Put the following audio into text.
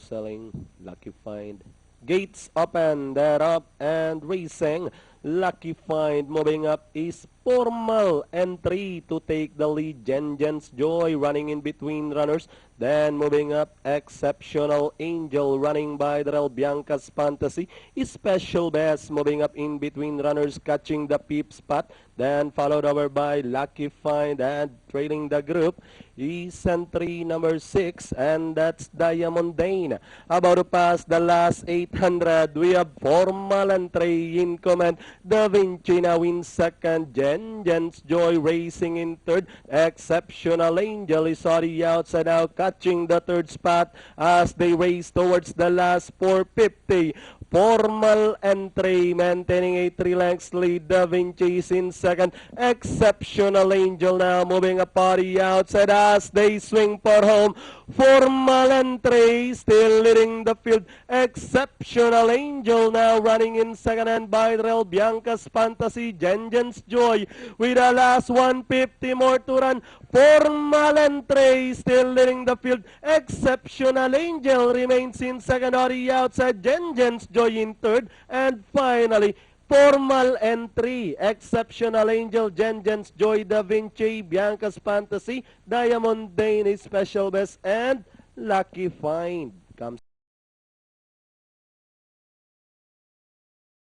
selling, Lucky Find. Gates open, they're up and racing. Lucky Find moving up is Formal entry to take the lead. Jen's Joy running in between runners. Then moving up, Exceptional Angel running by Darrell Bianca's Fantasy. Special Best moving up in between runners, catching the peep spot. Then followed over by Lucky Find and trailing the group is entry number 6, and that's Diamond Dane. About to pass the last 800. We have Formal entry in command. Da Vinci now in second. Jen's Joy racing in third. Exceptional Angel is on the outside now, catching the third spot as they race towards the last 450. Formal entry, maintaining a 3 lengths lead. Da Vinci is in second. Exceptional Angel now moving up on the outside as they swing for home. Formal entry still leading the field. Exceptional Angel now running in second, and by Darrell Bianca's Fantasy. Jen's Joy with the last 150 more to run. Formal entry still leading the field. Exceptional Angel remains in second on the outside. Jen's Joy in third, and finally Formal entry, Exceptional Angel, Jen's Joy, Da Vinci, Bianca's Fantasy, Diamond Dane, Special Best, and Lucky Find comes